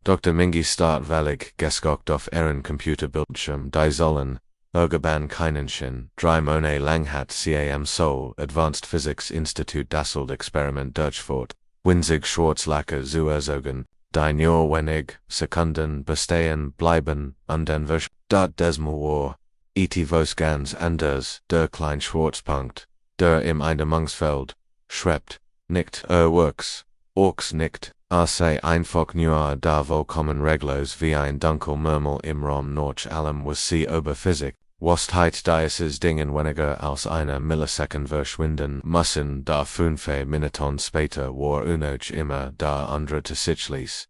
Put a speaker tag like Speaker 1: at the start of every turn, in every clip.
Speaker 1: Dr. Mingi start valig geskocht auf Ehren Computerbildschirm die sollen, Ergeban Keinenschen, drei Monate lang hat CAM Seoul Advanced Physics Institute Dasselt Experiment durchgeführt, Winzig Schwarzlacker zu erzogen, die nur wenig Sekunden bestehen bleiben und dann wird dort desmal war, was ganz anders, der kleine Schwarzpunkt, der im Eindämmungsfeld schwebt, nicht Works, Orks nicht, sei einfach nur da vollkommen reglos wie ein Dunkelmurmel im Raum nach allem was sie über Physik, was dieses Dingen weniger als eine Millisecond verschwinden müssen da 5 Minuten später war unnötig immer da andere zu sich ließ.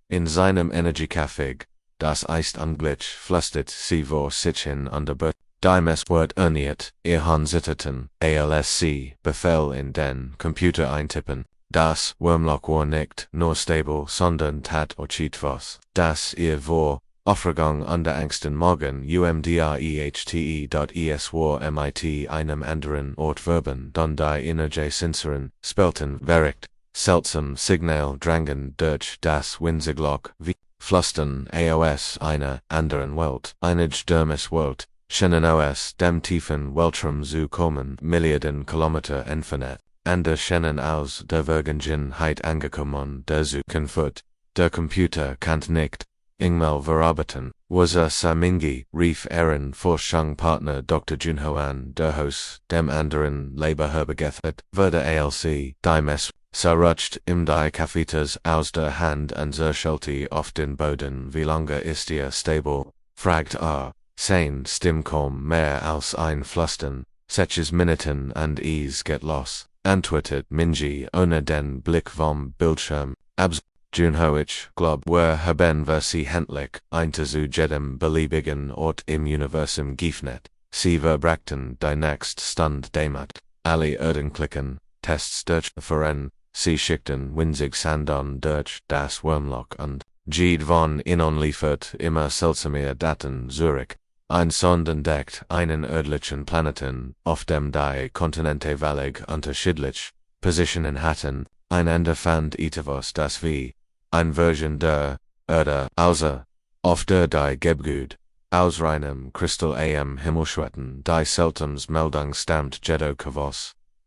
Speaker 1: In seinem Energiekaffig, das ist anglitsch flüstert sie vor sich hin an der Bert, die Messwort erniert, han zitterten, ALSC, Befehl in den Computer eintippen. Das Wurmloch war nicht nur stable, sondern tat etwas, das war, Aufregung an der Angsten Morgen umdrehte.es war mit einem anderen Ort Verben, dann die Energie-Sensoren, spelten, verricht, seltsam Signal drangen durch das Winzigloch, wie, flüstern AOS einer anderen Welt, einig dermis Welt, scheinen aus dem tiefen Weltraum zu kommen, Milliarden Kilometer entfernt. Ander scheinen aus der Vergangenheit angekommen, der Zukunft, der Computer kann nicht, Ingmal verarbeiten, was Samingi, rief Forschungspartner Dr. Junho an, der Host, dem anderen Leberherbegethet, wurde ALC, die Mess, rutscht im die Kaffeeters aus der Hand und zerschellte auf den Boden, wie lange ist ihr stable, fragt sein Stimmkom mehr als ein Flüstern, sechs Minuten und get los. Antwortet Minji ohne den Blick vom Bildschirm, Junhoich, glaub haben wir sie endlich, zu jedem beliebigen Ort im Universum geöffnet. Sie verbrachten die nächste Stunde damit. Alle Erdenklicken, Tests durchführen, sie schickten winzig Sandon durch das Wurmloch und Jede von ihnen liefert immer seltsamer Daten Zurich. Ein Sond entdeckt einen irdlichen Planeten, auf dem die Kontinente völlig unterschiedlich Positionen hatten, einander fand etwas das wie ein Version der Erde außer, auf der die Gebgut, aus reinem Kristall am Himmel schwebten, die seltams Meldung stammt jedoch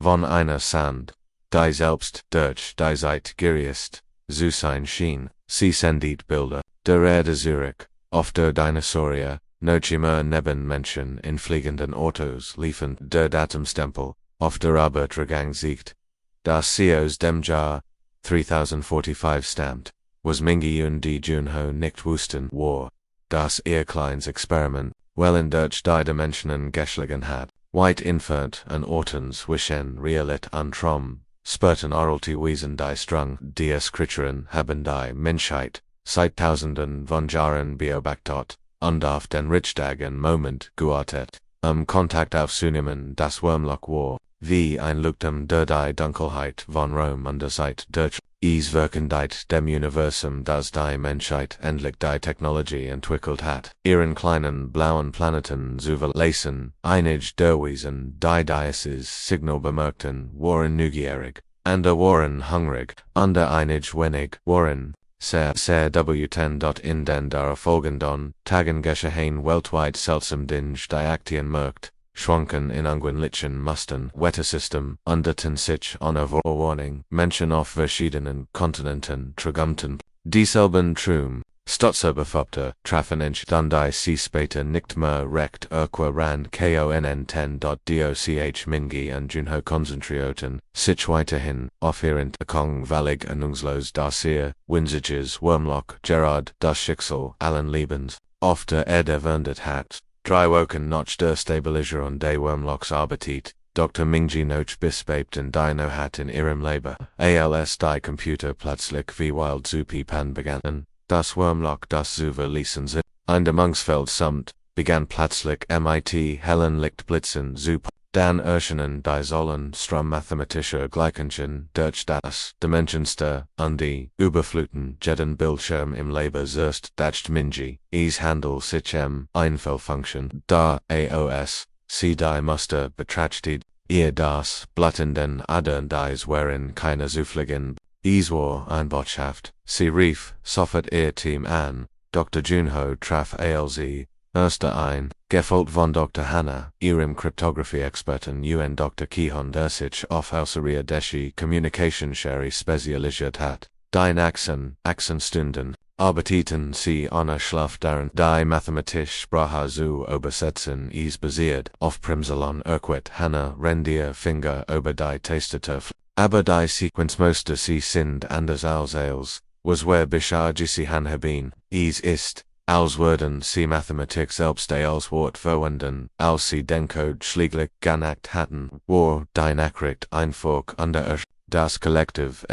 Speaker 1: von einer Sand, die selbst durch die Zeit geriest, zu sein schien, sie sendet Bilder, der Erde Zurich, auf der Dinosaurier, Nochimer neben Menschen in fliegenden Autos liefen der Datumstempel, auf der Arbeitergang siegt. Das sie aus dem Jahr 3045 stammt, was Mingi und die Junho nicht wussten war, das ihr kleines Experiment, in durch die Dimensionen geschlagen hat, weit entfernt an Orten zwischen Realit und Traum, späten oralty Wesen die Strang, die Skritteren haben die Menschheit, seit Tausenden von Jahren beobachtet. Und auf den richtigen Moment gewartet, Kontakt aufzunehmen, das Wurmloch war, wie ein Leuchtturm der die Dunkelheit von Rom an der Zeit durch Wirkendheit dem Universum, das die Menschheit endlich die Technologie entwickelt hat, ihren kleinen blauen Planeten zu verlassen, einig der Wesen, die dieses Signal bemerkten, waren neugierig, andere waren hungrig, andere einig wenig, waren sehr W10. In den darauffolgenden Tagen geschehen weltweit seltsam Dinge, die Aktien merkt, schwanken in ungründlichen Mustern, Wettersystem, unterten sich ohne Vorwarnung, Menschen auf verschiedenen Kontinenten tragumten, dieselben Trum, Stutzerbefaubte, trafen sich dann die sie später nicht mehr recht ran konn10.doch Mingi und Junho konzentrierten, sich weiterhin, auf ihren Akkong völlig ahnungslos das ihr, winziges Wurmloch, Gerard, das Schicksal, allen Lebens, auf der Erde wandert hat, 3 Wochen nach der Stabilisierung des Wurmlochs arbeitet, Dr. Mingi noch bisbebten Dino hat in ihrem Leben, als die Computer plötzlich wie wild zu piepen begannen. Das Wurmloch das zu verließen sind, ein Dämmungsfeld samt, begann plötzlich mit hellen Lichtblitzen zu dann erscheinen die Säulen mathematischer Gleichungen durch das Dimensionste und die Überfluten jeden Bildschirm im Leben zuerst dacht Mingi, handelt sich Einfellfunction, da AOS, sie die Muster betrachtet, ihr das Blattenden Adern dies waren keine zufliegen, war eine Botschaft, Sie Rief, Soffert ihr Team an, Dr. Junho traf ALZ, Erster ein, Gefolgt von Dr. Hanna, Ihrem Kryptographie-Experten UN Dr. Kihon der sich auf Außeria Deschi Communication Sherry spezialisiert hat. Dein Achsenstunden, arbeiteten sie Anna Schlaf daran, die mathematisch Sprache zu übersetzen is basiert auf Primsalon Urquit Hanna Rendier Finger über die Tastatur. Aber die Sequenz musste sie sind anders als was wer Bisharji sie haben, is ist, als würden sie Mathematik selbst als Wort verwenden, als sie den Code schlieglich genacht hatten, war die Nachricht einfach under das Kollektiv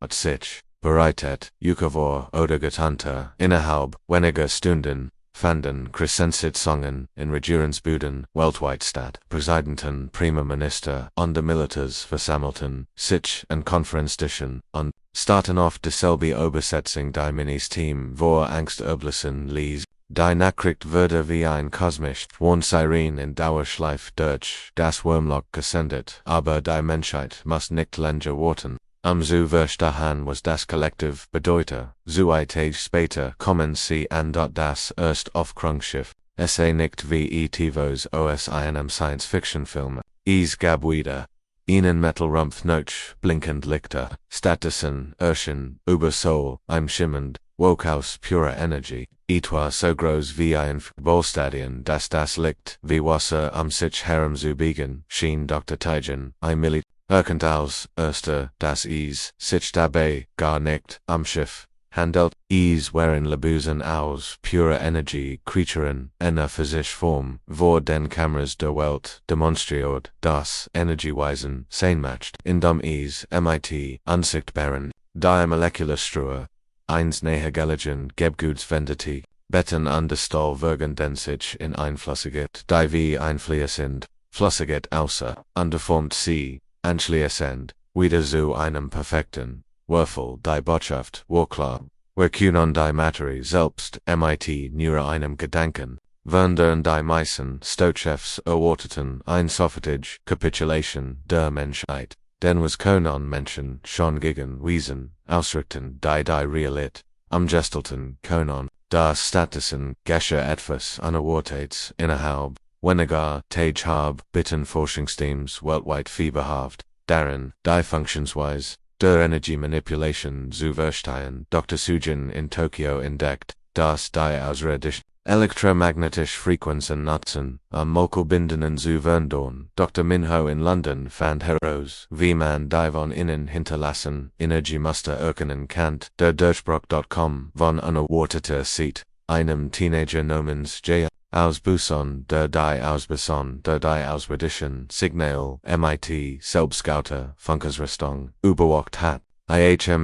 Speaker 1: hat sich bereitet, Ukavor oder Getante, innerhalb weniger Stunden, fanden Crescensitzungen in Regierungsbuden weltweit statt. Präsidenten, Premierminister und die Militärs versammelten sich in Konferenzdischen und starten auf dieselbe Übersetzung die Minis-Team vor Angstüblichen ließ. Die Nachricht wurde wie ein kosmisch Warn-Siren in Dauerschleife durch das Wurmloch gesendet, aber die Menschheit muss nicht länger warten. Zu verstehen was das Kollektiv bedeutet, zu ein Tage später kommen sie an das Erstaufklärungsschiff, nicht wie etivos aus einem Science-Fiction-Film, es gab wieder ihnen Metallrumpf notch, blinkend Lichter, stattdessen Urschen, über Sol, schimmernd, Wokaus purer Energie, etwa so groß wie ein Ballstadion, dass das Licht wie Wasser sich herumzubiegen, schien Dr. Teigen, ein Erkantals, Erster, das sich dabei, gar nicht, Schiff, handelt, wherein Lebusen aus, purer Energie, Creaturen, einer physischen Form, vor den Kameras der Welt, demonstriert, das, Energieweisen, seinmacht, in dem MIT, unsichtbaren, die Molekularstruktur, eins näher gelegen, Gebgutsvendity, Betten an der Stahl wirken den sich in einflüssiget, die wie einfließend, flüssiget außer, underformt sie, anschließend, wieder zu einem perfekten, Würfel die Botschaft, war klar, Werkunon die Materie selbst, MIT nur einem Gedanken, während die meisten Stochefs erwarteten ein sofortige Capitulation der Menschheit, denn was können Menschen schon gegen Wesen ausrichten, die Realit, gestalten können, das stattdessen Gesche etwas unerwartetes innerhalb weniger Tage hab bitten Forschungsteams weltweit fieberhaft, darin, die Functionsweise, der Energy Manipulation zu verstehen, Dr. Sujin in Tokio entdeckt, dass die außerirdischen elektromagnetische Frequenzen nutzen, Molkelbindungen zu verhindern. Dr. Minho in London fand heraus, wie man die von innen hinterlassen Energiemuster erkennen kann, der Durchbruch.com von unerwarteter Seite, einem Teenager namens J. Aus Busan, der die Ausbesson, der die Auswerdischen Signal, MIT, Selbstgauter, Funkesrichtung, überwacht hat.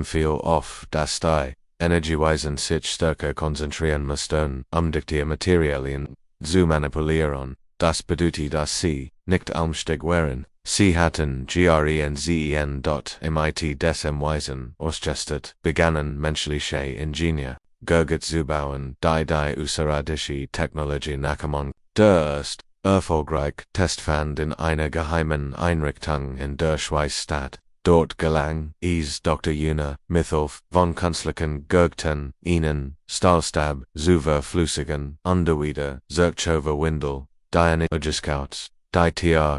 Speaker 1: Fiel auf, dass die Energieweisen sich stärker konzentrieren müssten, die Materialien zu manipulieren. Das bedeutet, dass sie nicht allmächtig waren. Sie hatten GRENZEN. Desem Weisen ausgestet, begannen menschliche Ingenieur. Gurgut zu bauen, die außerirdische Technologie nachkommen. Der erfolgreich Test fand in einer geheimen Einrichtung in der Schweiz. Dort gelang es Dr. Juna, Mithoff, von künstlichen Gurgten, ihnen, Stahlstab, zu verflüssigen, wieder, Zirchover Windel, die Energieskauts, die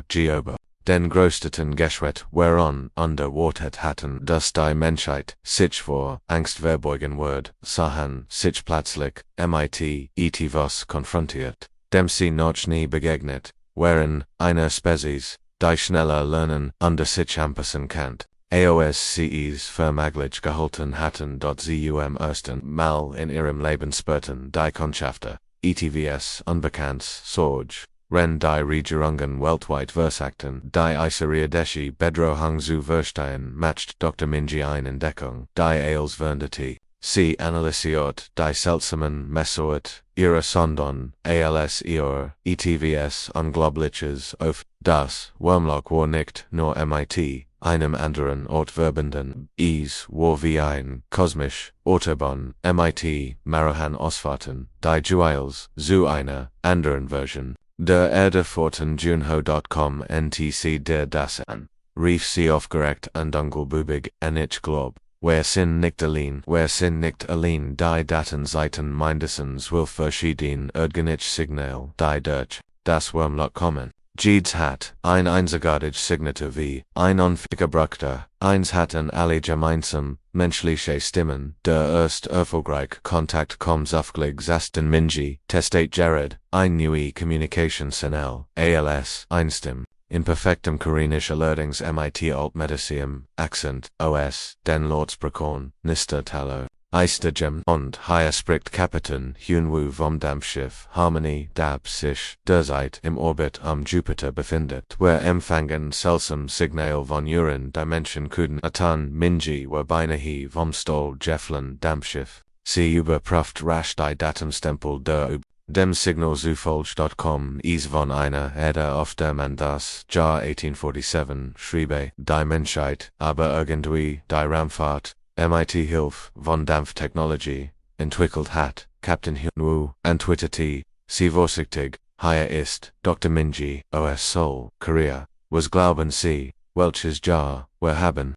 Speaker 1: Geober. Den größten Geschwet whereon underwartet hatten, dass die Menschheit sich vor Angst verbeugen wird, sahen sich plötzlich MIT etivos konfrontiert, dem sie noch nie begegnet, wherein einer Spezies, die schneller lernen und sich anpassen kann, AOSCEs vermaglich gehalten hatten, dort sie ersten Mal in ihrem Leben spürten die Kundschafter, ETVS unbekannts Sorge. Ren die Regierungen weltweit versagten, die außerirdische Bedrohung zu verstehen, macht Dr. Minji eine Entdeckung, die als verndete. Sie analysiert die seltsamen Messort, ihre Sonden, als ETVS unglaubliches auf, das Wurmloch war nicht nur MIT, einem anderen Ort verbunden, es war wie ein kosmisch Autobahn, MIT, Marohan Ausfahrten, die Juwels, zu einer anderen Version. Der Erde forten Junho.com NTC der das an. Rief sie aufgeregt und ungelbubig, ich glaub, Wer sind nicht allein, die Datenseiten mindestens will verschieden Erdgenich Signal, die durch das Wormloch kommen. Jedes hat ein einzigartig Signatur wie ein unverbrauchter, eins hatten alle gemeinsam, menschliche Stimmen, der erst erfolgreich Kontakt kommt aufgelegt sasten Minji, testate Jared, ein neue Communication Channel, ALS, einstim. In perfectum Koranisch allerdings mit Altmedicium, Accent, OS, den Lordsprachorn, Nister Talo, Eistergem und Higher Spricht Kapiten, Hunwu vom Dampfschiff, Harmony, Dab sich, derzeit im Orbit am Jupiter befindet, where empfangen seltsam Signal von Uran Dimension Kuden Atan Minji were beinahe vom Stoll Jefflin Dampfschiff. Sie überprüft rasch die Datumstempel der dem Signalzufolge.com is von einer Erde auf dem an das Jahr 1847 schriebe, die Menschheit, aber irgendwie die Raumfahrt, MIT Hilf von Dampftechnologie, entwickelt hat, Captain Hyunwoo, antwitterte, sie vorsichtig, hier ist, Dr. Minji, OS Seoul, Korea, was glauben Sie, welches Jahr, wir haben?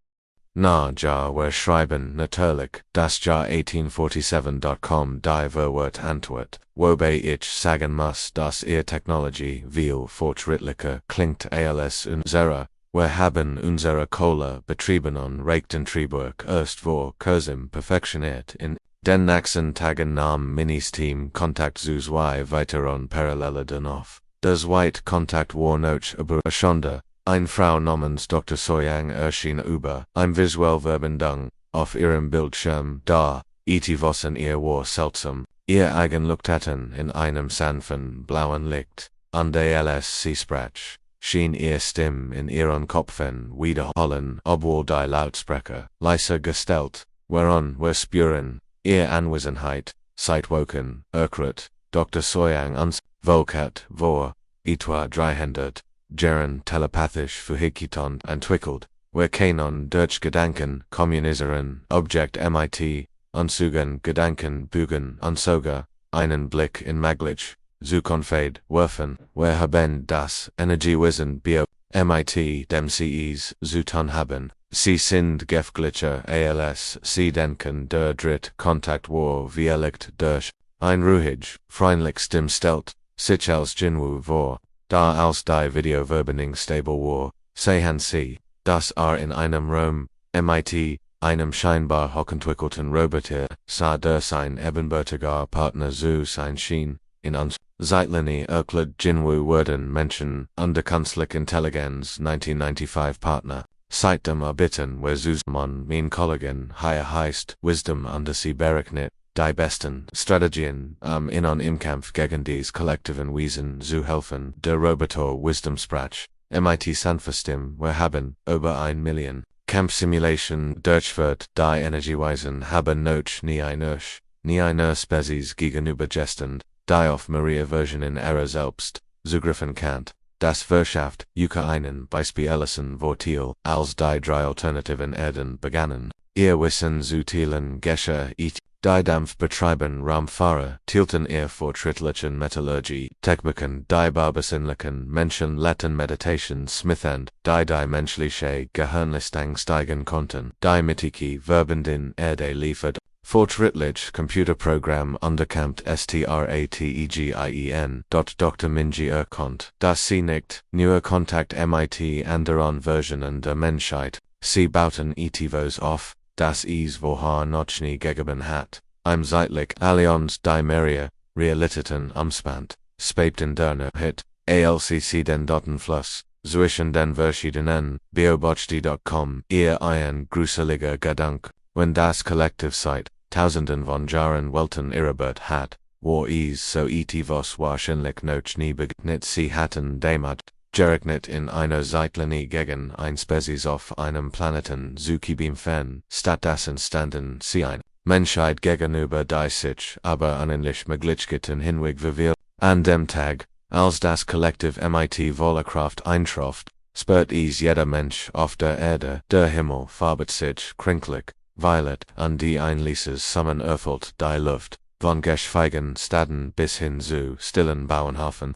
Speaker 1: Na Jahr wir schreiben natürlich, das Jahr 1847.com die Verwort Antwort, wobei ich sagen muss, dass Ihr Technologie viel fortschrittlicher klingt als unsere. Wir haben unsere Kohle betrieben und Reaktentriebwerk erst vor kurzem perfektioniert in den nächsten Tagen nahm Minis Team Kontakt zu zwei weiteren Parallele danach. Das White Kontakt war noch überraschender. Eine Frau namens Dr. Soyang erschien über eine Visuellverbindung auf ihrem Bildschirm da, etwas in ihr war seltsam, ihr Augen leuchteten in einem sanften blauen Licht, an der sie sprach, schien ihr Stimme in ihren Kopfen wiederholen, obwohl die Lautsprecher leiser gestellt waren, wir spüren ihr Anwesenheit, seit Wochen, erklärt Dr. Soyang uns, Volkat vor etwa 300 Jahren telepathisch verhikitont entwickelt, wir können durch Gedanken kommunizieren, Objekt mit, Anzügen Gedanken bügen und sogar einen Blick in möglich Zukunft werfen, wir haben das Energiewesen bio mit dem CEs zu tun haben, sie sind gefährlicher als sie denken, der Drittkontakt war vielleicht durch ein ruhig, freundlich Stimme stellt, sich als Jinwu vor. Da als die Videoverbindung stable war, sehen Sie, dass in einem Raum, mit, einem scheinbar hochentwickelten Roboter, sah der sein ebenbürtiger Partner zu sein schien, in uns, Zeitlinie erklärt Jinwu wurden Menschen, unter künstlicher Intelligenz 1995 Partner, seitdem erbitten wir zusammen mein Kollegen, hier heißt, Wisdom unter sie berechnet, die besten Strategien, in und im Kampf gegen dies kollektiven Wesen zu helfen, der Roboter Wisdom sprach, mit Sanfestim, wir haben, über 1 Million, Kampfsimulation durchführt, die Energieweisen haben noch nie eine Spezies gegenübergestellt, die auf Maria Version in ihrer selbst, zugriffen kann. Das verschafft, einen beispiellichen Vorteil, als die drei alternativen Erden begannen. Ihr Wissen zu teilen geschah die Dampfbetreiben Raumfahrer teilten ihr fortschrittlichen Metallurgie, Techniken, die barbesinnlichen Menschen letten Meditation smithend, die menschliche Gehirnleistung steigen konnten, die mittige Verbindung Erde liefert, fortschrittlich Computerprogramm unterkämpft strategien. Dr. Minji erkannt, dass sie nicht nur Kontakt mit anderen Versionen der Menschheit, sie bauten etwas auf, das woher noch nie gegeben hat, zeitlich Allianz die Meria, Realitäten umspannt, spabten der Hit, ALCC den Datenfluss, zwischen den verschiedenen, Biobochti.com, ihr ein gruseliger Gedank, wenn das Kollektiv seit Tausenden von Jahren Welten irrebert hat, war so etwas wahrscheinlich noch nie begegnet, sie hatten damals gerechnet in einer Zeitlinie gegen ein Spezies auf einem Planeten zu kämpfen, stattdessen standen sie ein Menschheit gegenüber, die sich aber unendlich Möglichkeiten hinweg verwirrt. An dem Tag, als das Kollektiv mit Wollekraft eintraf, spürt jeder Mensch auf der Erde, der Himmel farbet sich kränklich, violet, und die Einlieses Summen erfüllt die Luft, von geschweigen Städten bis hin zu stillen Bauernhöfen,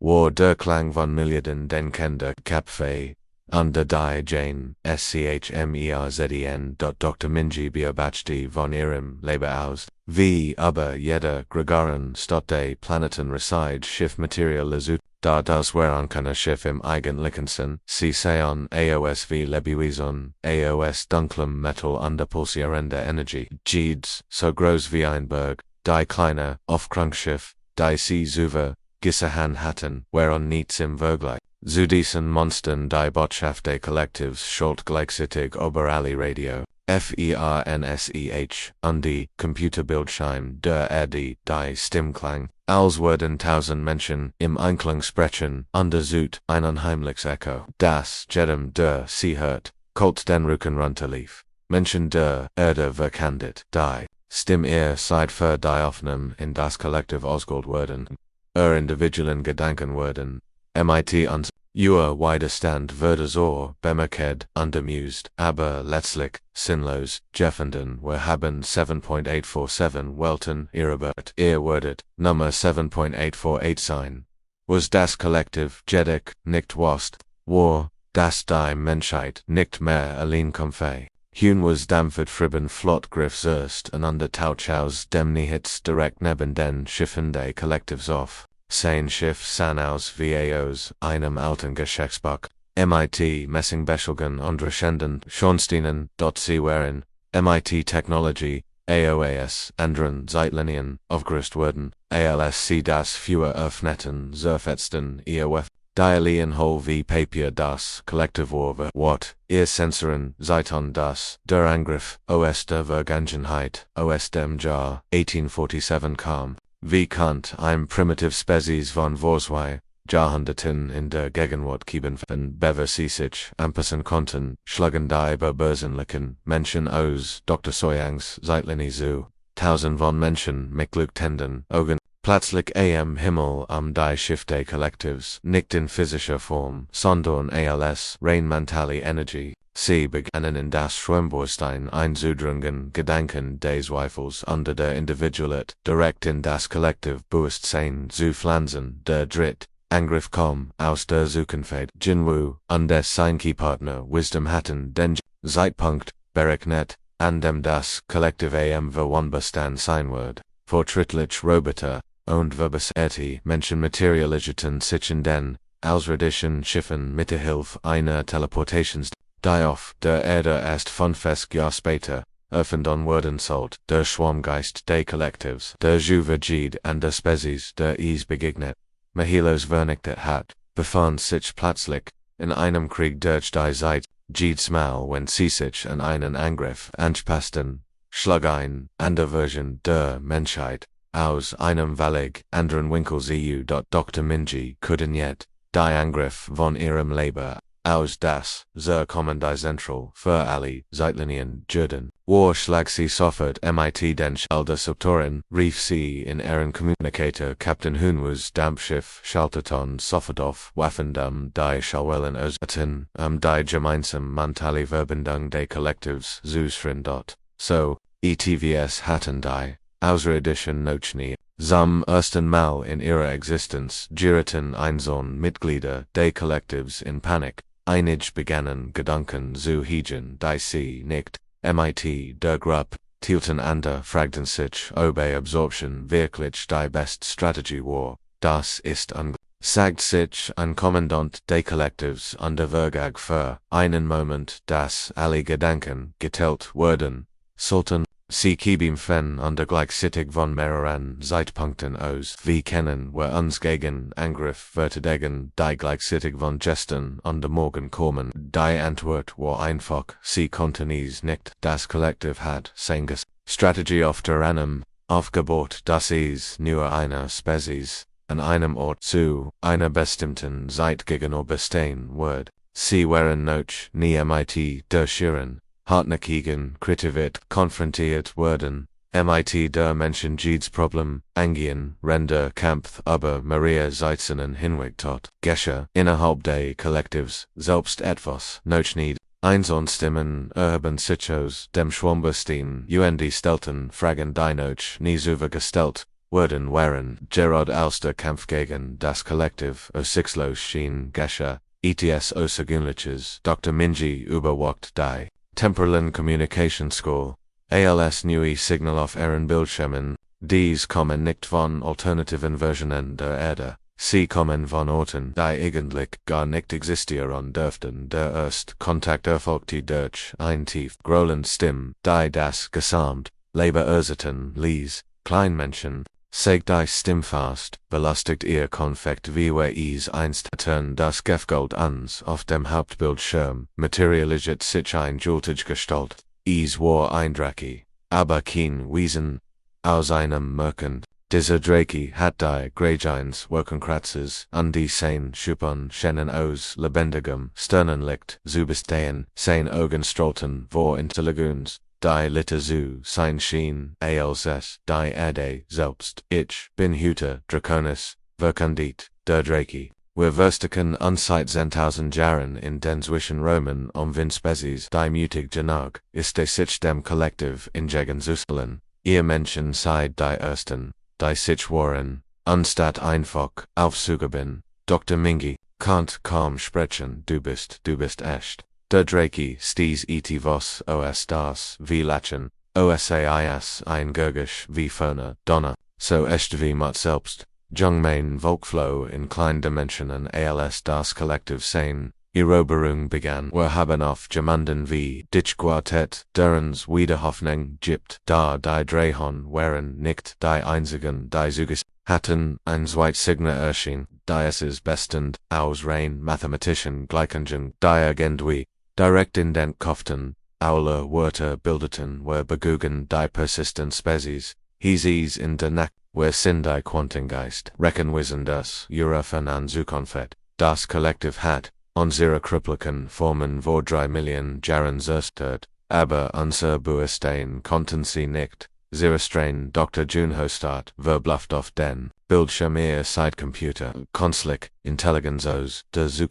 Speaker 1: war der Klang von Milliarden denkender Köpfe, Under die Jane, SCHMERZEN. Dr. Minji Biobachdi von ihrem Leben aus, wie aber jeder Gregaren Stotte Planeten reside Schiff Material Lazut, da das Werankana Schiff im eigentlichen Sinn, sie seon AOS wie Lebiwison, AOS dunklem Metal under pulsierende Energie, Jeeds, so groß wie ein Berg, die kleine, Aufkrunkschiff, die sie Zuver, Gissahan hatten, whereon nichts im Vergleich. Zu diesen Monstern die Botschaft des Kollektivs schult gleichzeitig über alle Radio, FERNSEH, und die Computerbildschirm der Erde, die Stimmklang, als würden tausend Menschen im Einklang sprechen, und Süd ein unheimliches Echo, das jedem der sie hört, kalt den Rücken runterlief. Menschen der Erde verkandet, die Stimme ihr seid für die Aufnahme in das Kollektiv ausgeholt werden, individuellen Gedanken werden, MIT uns Widerstand würde so bemerkt und amused, aber letztlich sinnlos, Jeffenden wir haben 7.847 Welten Irrbert werdet, Nummer 7.848 sein. Was das Kollektiv jedig nicht wast, war, dass die Menschheit nicht mehr allein kämpfe. Hun was dampfet fribben Flottgriff zuerst und under Tauch aus dem Nichts direkt neben den Schiffen des Kollektivs auf. Sein Schiff Sanaus VAOs, einem alten Geschäftsbuch, MIT Messingbeshelgen und Reschenden, Schornsteinen, sie waren, MIT Technology, AOAS, anderen Zeitlinien, aufgerüstet wurden, ALSC das für öffneten, zerfetzten, EOF, Dialien Hol wie Papier das Kollektivwurve, Watt, ihr Sensoren, Zeiton das, der Angriff, OS der Vergangenheit, OS dem Jahr, 1847 kam. Wie Kant ein primitive Spezies von Vorzwei, Jahrhunderten in der Gegenwart kieben von Bever sich anpassen konnten, schlagen die berbösenlichen Menschen aus Dr. Soyangs Zeitlinie zu, tausend von Menschen mit glücktenden Augen, plötzlich am Himmel die Schiff des Kollektivs, nicht in physischer Form, sondern als rein mentale Energie. Sie begannen in das Schwemmborstein einzudringen, Gedanken des Zweifels unter der Individualität direkt in das Kollektivbewusstsein zu pflanzen. Der dritte Angriff kam aus der Zukunft. Jinwu und des Seinki-Partner Wisdom hatten den Zeitpunkt berechnet, an dem das Kollektiv am Verwanbestand sein wird. Fortschrittlich Roboter und verbesserte Menschen materialisierten sich in den ausrirdischen Schiffen mit der Hilfe einer Teleportations. Die auf der Erde erst 50 Jahre später erfunden wurden sollte, der Schwarmgeist des Kollektivs, der Juvergid und der Spezies, der begegnet. Mihilos vernichtet hat, befand sich plötzlich in einem Krieg durch die Zeit, jedes Mal wenn sie sich an einen Angriff anpassten, schlug ein Version der Menschheit aus einem völlig anderen Winkel zu. Dr. Minji konnten jet die Angriff von ihrem Leben aus das kommende Zentral für alle Zeitlinien Juden. War schlag sie sofort MIT den Schalter Subtoren, rief sie in ihren Communicator Captain Hunwas Dampfschiff schalterton sofort auf, Waffen die Schallwellen ausgatten, die gemeinsam mentale Verbindung des Kollektivs zusfrieden. So, ETVS hatten die außerirdischen Nochni zum ersten Mal in ihrer Existenz gerieten einzelne Mitglieder des Kollektivs in Panik. Einige begannen Gedanken zu hegen, die sie nicht, MIT der Gruppe, tielten andere fragten sich, ob Absorption wirklich die beste Strategie war. Das ist sagt sich ein Kommandant des Kollektivs der Vergag für einen Moment, dass alle Gedanken geteilt werden sollten. Sie kieben fen der gleichzeitig von mehreren Zeitpunkten aus. Wie kennen wir uns gegen Angriff verteidigen, die gleichzeitig von gestern der Morgen kommen. Die Antwort war einfach, sie konnten es nicht. Das Kollektiv hat seine Strategie auf der Annahme aufgebaut, dass es nur eine Spezies an einem Ort zu einer bestimmten Zeit gegenüber stehen wird. Sie waren noch nie MIT durchschieren. Hartnäckigen Kritik konfrontiert werden, MIT der Menschen jedes Problem angehen, Render Kampf aber Maria Zeitzenen hinweg tot. Gesche innerhalb des Kollektivs selbst etwas noch nicht. Einzelne Stimmen erheben sich aus dem Schwarmborstein stellten Fragen die noch nie gestellt wurden waren, Gerard als der Kampf gegen das Kollektiv aussichtslos schien. Gesche ETS Außergewöhnliches, Dr. Minji überwacht die temporalen Kommunikationsschool, als neue Signal auf ihren Bildschirmen, dies kommen nicht von alternativen Versionen der Erde, sie kommen von Orten, die eigentlich gar nicht existieren dürften. Der erste Kontakt erfolgte durch ein tief growlend Stimme, die das Gesamt Leben ersetzen ließ. Kleinmenschen, sagt die Stimme fast, belastigt ihr Konfekt wie wir es einst hatten. Das Gefgold ans auf dem Hauptbildschirm materialisiert sich ein jultige Gestalt. Es war eindrücklich, aber kein Wesen aus einem Märchen. Dieser Drake hat die Greygiants Wolkenkratzes an die Seine Schuppen scheinen aus lebendigem Sternenlicht zu bestehen, seine Augen strahlten vor Intelligenz, die Litter zu sein schien, als die Erde selbst. Ich bin heute Draconis, verkündet der Drake. Wir verstecken an seit 10.000 Jahren in den Zwischenräumen Spezies, die mutig genug ist sich dem Kollektiv in Gegen zu stellen. Ihr Menschen seid die Ersten, die sich waren, anstatt einfach aufzugeben. Dr. Mingi, kannt kaum sprechen, du bist echt. Der Drake stieß was os das wie Lachen, osais ein Gurgisch wie Föhner, Donner, so echt wie Mott selbst. Jung mein Volkflow in Kleindimensionen als das Kollektiv sein. Eroberung begann. Wir haben auf Gemanden wie Ditch Quartett, derens Wiederhoffnung gibt, da die Drehhorn waren nicht die einzigen, die Zuges hatten, ein Zweitsignal erschien, die es bestend aus rein mathematischen Gleichungen, die irgendwie direkt in den Kopften, Aula Wörter bildeten, wir begugen die persistent Spezies, hieß in der Nacht, wir sind die Quantengeist, rechenwisen das Eurofen an Zukunft, das Kollektiv hat, unsere Kripplichen Formen vor 3 Millionen Jahren zerstört, aber unser Bewusstsein konnten sie nicht. Zerstreuen. Dr. Junhostat verbluft auf den Bildschirm ihr Zeitcomputer, künstlich, Intelligenz aus der Zug.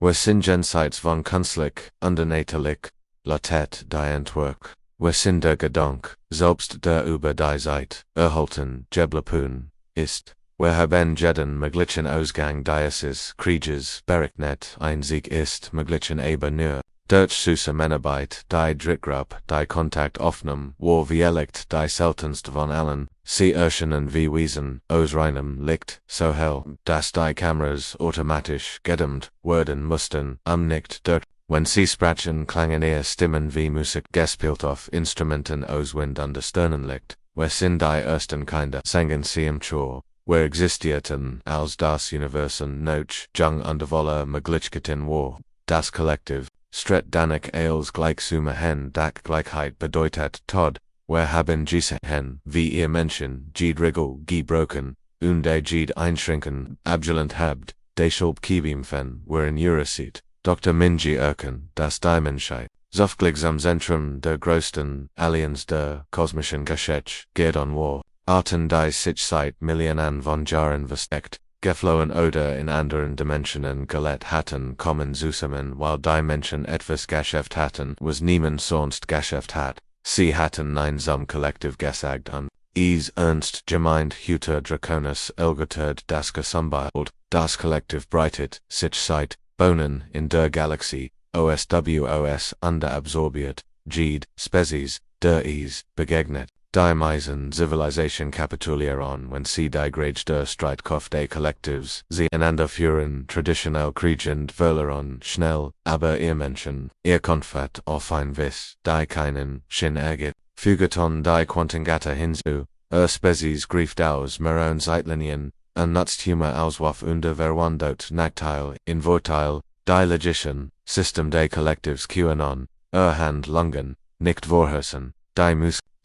Speaker 1: Wir sind jenseits von künstlich, unnatürlich, latet die Entwerk. Wir sind der Gedank, selbst der über die Zeit, erhalten, geblepun, ist. Wir haben jeden möglichen Ausgang dieses Krieges berechnet, ein Sieg ist möglichen aber nur durch Zusammenarbeit, die Drittgruppe, die Kontaktaufnahme, wo vielleicht die seltenste von allen, sie erscheinen wie Wesen, aus reinem Licht, so hell, dass die Kameras automatisch gedämmt werden mussten, nicht durch. Wenn sie sprechen, klangen ihre Stimmen wie Musik gespielt auf Instrumenten aus Wind und Sternenlicht. Wir sind die ersten Kinder, sangen sie im Chor. Wir existierten, als das Universum noch jung und voller Möglichkeiten war. Das Kollektiv, stret danach als Gleichsumme hen, dat Gleichheit bedeutet Tod. Wir haben gesehen, wie ihr Menschen, jede Regel gebrochen, und jede Einschränkung abgelehnt habt, deshalb kämpfen wir in Eurosit. Dr. Minji erken, das die Menschheit, zufällig am Zentrum der größten Aliens der kosmischen Geschichte, geht on war. Arten die sich seit Millionen von Jahren versteckt, geflohen oder in anderen Dimensionen gelebt hatten, kommen zusammen, weil die Menschen etwas Geschäft hatten, was niemand sonst Geschäft hat. Sie hatten einsam Kollektiv gesagt an. Es ernst gemeint Hüter Draconis elgetert das Gesamtbild, das Kollektiv breitet sich seit Bohnen in der Galaxie, OSWOS underabsorbiert, jede Spezies, der es begegnet. Die meisten Zivilisation kapitulieren, wenn sie die Grade der Streitkraft des Kollektivs sie einander führen, traditionell kriegend verlieren, schnell, aber ihr Menschen, ihr Konflikt auf ein Wiss, die keinen Sinn ergibt, fügeton die Quantengata hinzu, Spezies grieft aus mehreren Zeitlinien, nutzt Humor auswurf unter Verwandlung Nachteil, in Vorteil, die Logischen, System des Kollektivs QAnon, Handlungen, nicht vorherrschen, die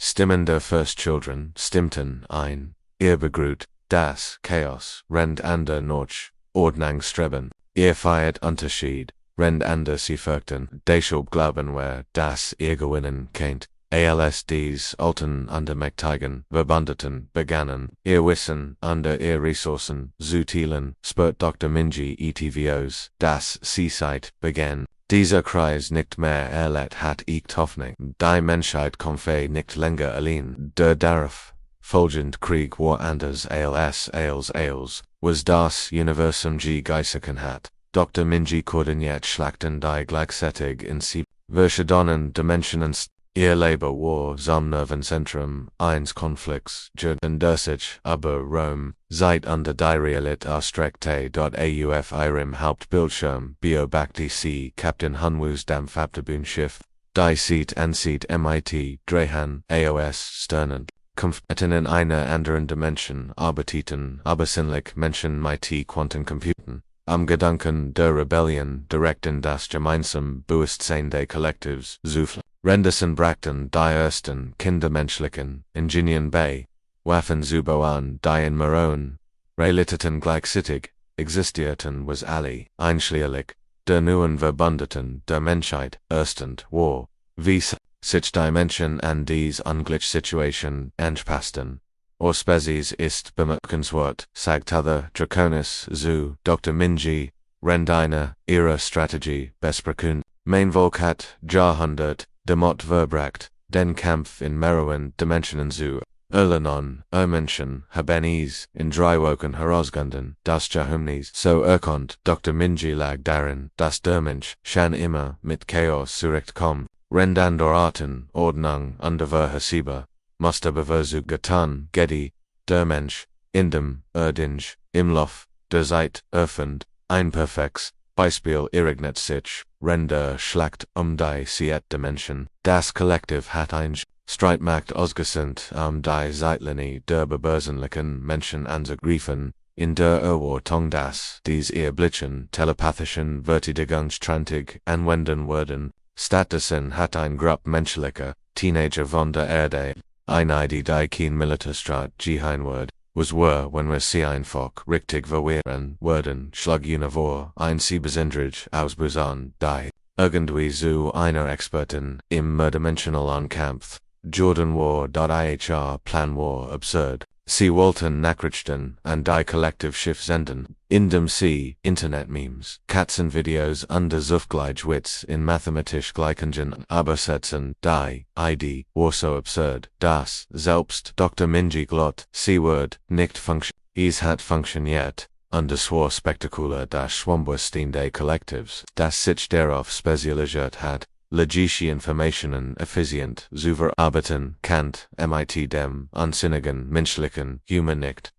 Speaker 1: Stimmen der First Children stimmten ein. Ihr begrüßt das Chaos, rennt an der Notch, Ordnung streben. Ihr feiert Unterschied, rennt an der sie fürchten. Deshalb glauben wir, dass ihr gewinnen könnt. Als dies alten Andermächtigen Verbandeten begannen, ihr Wissen under ihr Ressourcen zu teilen, spürt Dr. Minji etvos, das sie seit begann. Dieser Kreis nicht mehr erlet hat ich Hoffnung, die Menschheit kämpfe nicht länger allein. Der darauf folgende Krieg war anders als was das Universum gegeistert hat. Dr. Minji Koordiniert Schlachten die gleichzeitig in verschiedenen Dimensionen ihr Leben war zum Nervenzentrum eines Konflikts und durch aber Rom seit unter die Realität ausstreckte. Auf ihrem Hauptbildschirm beobachtete sie Captain Hunwus Dampfabterbühnschiff, die sieht MIT Drehan AOS Sternen. Hätten in einer anderen Dimension arbeiteten, aber sinnlich Menschen mit Quantencomputern. Am Gedanken der Rebellion direkt in das gemeinsame Bewusstsein des Kollektivs Zufl. Renderson brachten die ersten kindermenschlichen Ingenieren bei, Waffen zubauen die in Maroon, Realiteten gleichzeitig, existierten was alle, einschließlich der neuen Verbündeten der Menschheit, erstens war, wie sich die Menschen an dies Ungleichsituation anpassten. Species ist bemerkenswert, sagt der Draconis zu Dr. Minji, Rendine, ihre Strategie besprechen, mein Volk hat Jahrhundert, demot verbracht, den Kampf in mehreren Dimensionen zu erlernen, Menschen haben es in drei Wochen herausgefunden, das Geheimnis so erkannt. Dr. Minji lag darin, dass der Mensch schon immer mit Chaos zurechtkommt, rendender Arten, Ordnung unvorhersehbar, musste Beweise getan, Getty, der Mensch, in dem Erdinch, im Lauf der Zeit, erfand, ein perfektes Beispiel irregnet sich, Render schlacht die Siet Dimension, das Kollektiv hat ein Streitmacht ausgesandt, die Zeitlinie der bepersönlichen Menschen anzugreifen, in der Erwartung, dass dies ihr Blitzen telepathischen Vertigungstrantig anwenden würden. Stattdessen hat ein Gruppe menschlicher Teenager von der Erde eine die kein Militärstrategie wird, was wenn wir sie einfach richtig verwehren würden, schlug vor, ein sie besindrig ausbusan, die irgendwie zu einer Expertin im mehrdimensionalen Kampf. Jordan war, ihr Plan war absurd. Sie wollten Nachrichten an die Kollektivschiff senden, indem sie Internet-Memes, Katzenvideos und Suffgleichwitz in mathematisch Gleichungen übersetzen. Die Idee war so absurd, dass selbst Dr. Minji glaubt, sie wird nicht funktionieren. Es hat funktioniert, und es war spektakulär das Schwambewusstsein des Kollektivs, das sich darauf spezialisiert hat, logische Informationen effizient zu verarbeiten, Kant, MIT dem unsinnigen menschlichen Human nicht,